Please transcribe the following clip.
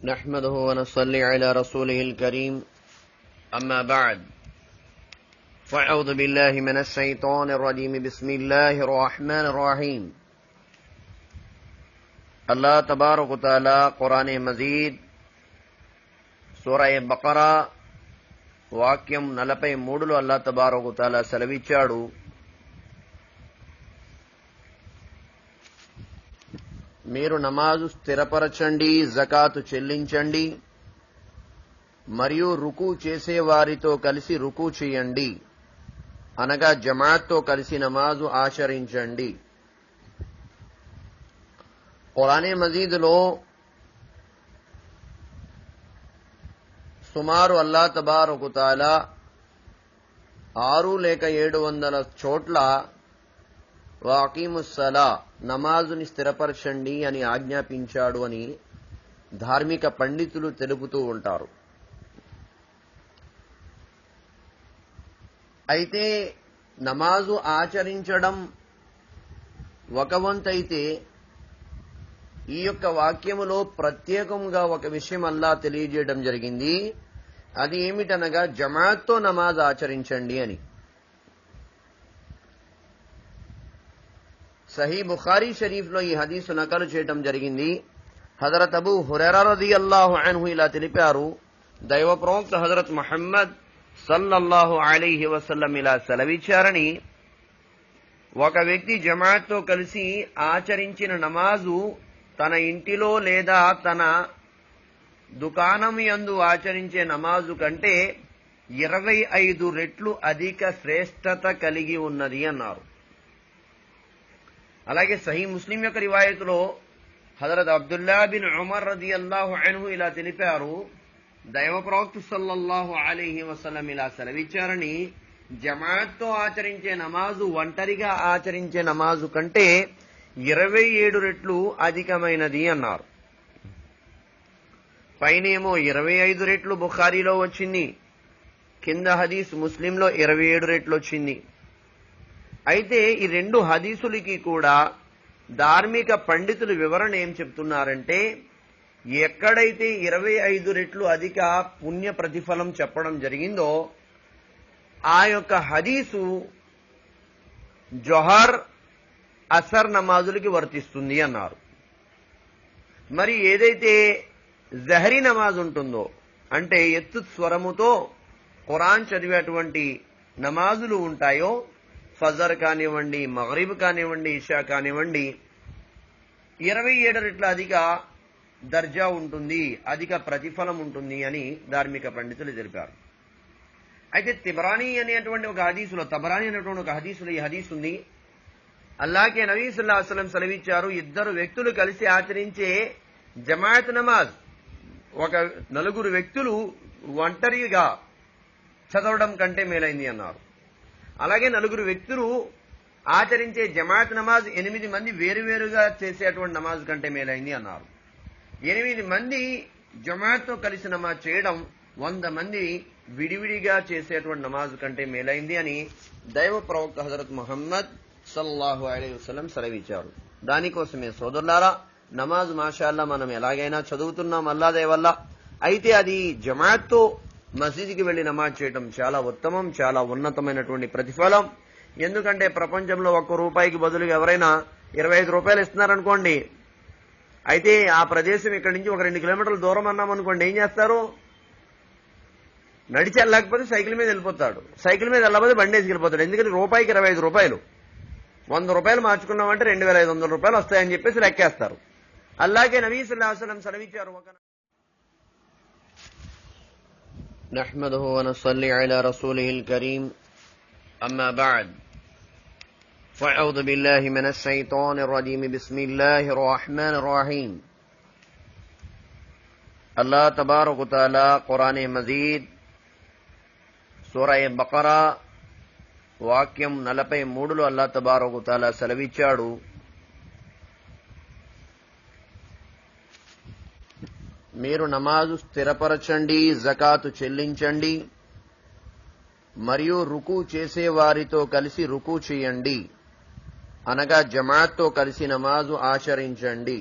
نحمده ونصلي على رسوله الكريم أما بعد فأعوذ بالله من الشيطان الرجيم بسم الله الرحمن الرحيم اللہ تبارک و تعالی قرآن مزید సూరా బకరా వాక్యం 43లో అల్లాహ్ తబారక వ తఆలా సెలవిచ్చాడు, మీరు నమాజు స్థిరపరచండి, జకాతు చెల్లించండి, మరియు రుకు చేసే వారితో కలిసి రుకు చేయండి, అనగా జమాత్తో కలిసి నమాజు ఆచరించండి. ఖురాన్ మజీద్లో సుమారు అల్లాహ్ తబారక వ తఆలా 6 లేక 700 చోట్ల వాకీముస్సలా నమాజుని స్థిరపరచండి అని ఆజ్ఞాపించాడు అని ధార్మిక పండితులు తెలుపుతూ ఉంటారు. అయితే నమాజు ఆచరించడం ఒక వంతైతే ఈ యొక్క వాక్యములో ప్రత్యేకంగా ఒక విషయం అల్లాహ్ తెలియజేయడం జరిగింది. అది ఏమిటనగా జమాత్తో నమాజ్ ఆచరించండి అని. సహీ బుఖారీ షరీఫ్లో ఈ హదీసు నకలు చేయడం జరిగింది. హజరత్ అబూ హురైరా రదియల్లాహు అన్హు ఇలా తెలిపారు, దైవ ప్రవక్త హజరత్ ముహమ్మద్ సల్లల్లాహు అలైహి వసల్లం ఇలా సెలవిచ్చారని, ఒక వ్యక్తి జమాత్తో కలిసి ఆచరించిన నమాజు తన ఇంటిలో లేదా తన దుకాణం యందు ఆచరించే నమాజు కంటే 25 రెట్లు అధిక శ్రేష్టత కలిగి ఉన్నది అన్నారు. అలాగే సహీ ముస్లిం యొక్క రివాయతులో హజరత్ అబ్దుల్లా బిన్ ఉమర్ రదియల్లాహు అన్హు ఇలా తెలిపారు, దైవ ప్రవక్త సల్లల్లాహు అలైహి వసల్లం ఇలా సెలవిచ్చారని, జమాత్తో ఆచరించే నమాజు ఒంటరిగా ఆచరించే నమాజు కంటే 27 రెట్లు అధికమైనది అన్నారు. పైనేమో 25 రెట్లు బుఖారీలో వచ్చింది, కింద హదీస్ ముస్లింలో 27 రెట్లు వచ్చింది. అయితే ఈ రెండు హదీసులకి కూడా ధార్మిక పండితులు వివరణ ఏం చెప్తున్నారంటే, ఎక్కడైతే 25 రెట్లు అధిక పుణ్య ప్రతిఫలం చెప్పడం జరిగిందో ఆ యొక్క హదీసు జొహర్ అసర్ నమాజులకి వర్తిస్తుంది అన్నారు. మరి ఏదైతే జహరీ నమాజ్ ఉంటుందో, అంటే ఎత్తు స్వరముతో ఖురాన్ చదివేటువంటి నమాజులు ఉంటాయో, ఫజర్ కానివ్వండి, మగ్రిబ్ కానివ్వండి, ఇషా కానివ్వండి, 27 రెట్ల అధిక దర్జా ఉంటుంది, అధిక ప్రతిఫలం ఉంటుంది అని ధార్మిక పండితులు తెలిపారు. అయితే తబరానీ అనేటువంటి ఒక హదీసులో ఈ హదీస్ ఉంది. అల్లాహ్కే నబీ సల్లల్లాహు అలైహి వసల్లం సెలవిచ్చారు, ఇద్దరు వ్యక్తులు కలిసి ఆచరించే జమాత్ నమాజ్ ఒక 4 వ్యక్తులు ఒంటరిగా చదవడం కంటే మేలైంది అన్నారు. అలాగే 4 వ్యక్తులు ఆచరించే జమాత్ నమాజ్ 8 మంది వేరువేరుగా చేసేటువంటి నమాజ్ కంటే మేలైంది అన్నారు. 8 మంది జమాత్తో కలిసి నమాజ్ చేయడం 100 మంది విడివిడిగా చేసేటువంటి నమాజ్ కంటే మేలైంది అని దైవ ప్రవక్త హజరత్ ముహమ్మద్ సల్లల్లాహు అలైహి వసల్లం సెలవిచ్చారు. దానికోసమే సోదరులారా, నమాజ్ మాషాల్లా మనం ఎలాగైనా చదువుతున్నాం అల్లాహ్ దయ వల్ల. అయితే అది జమాత్తో మసీదుకి వెళ్లి నమాజ్ చేయడం చాలా ఉత్తమం, చాలా ఉన్నతమైనటువంటి ప్రతిఫలం. ఎందుకంటే ప్రపంచంలో ₹1 బదులుగా ఎవరైనా 25 రూపాయలు ఇస్తున్నారనుకోండి, అయితే ఆ ప్రదేశం ఇక్కడి నుంచి ఒక 2 కిలోమీటర్ల దూరం అన్నామనుకోండి, ఏం చేస్తారు? నడిచి వెళ్ళకపోతే సైకిల్ మీద వెళ్ళిపోతాడు, సైకిల్ మీద వెళ్ళకపోతే బండేసి వెళ్ళిపోతాడు. ఎందుకంటే రూపాయికి 25 రూపాయలు, 100 రూపాయలు మార్చుకున్నామంటే 2500 రూపాయలు వస్తాయని చెప్పేసి లెక్కేస్తారు. అల్లాహ్కే నబీ సల్లల్లాహు అలైహి వసల్లం సెలవిచ్చారు. నహ్మదుహు వనస్సల్లి అలా రసూలిహిల్ కరీం అమ్మా బఅద్ ఫఅఊదు బిల్లాహి మినష్ షైతానిర్ రజీమ్ బిస్మిల్లాహిర్ రహ్మానిర్ రహీం. అల్లాహ్ తబారక వ తఆలా ఖురాన్ మజీద్ సూరా బకరా వాక్యం 43లో అల్లాహ్ తబారక వ తఆలా సెలవిచ్చాడు, మీరు నమాజు స్థిరపరచండి, జకాతు చెల్లించండి, మరియు రుకు చేసే వారితో కలిసి రుకు చేయండి, అనగా జమాత్తో కలిసి నమాజు ఆచరించండి.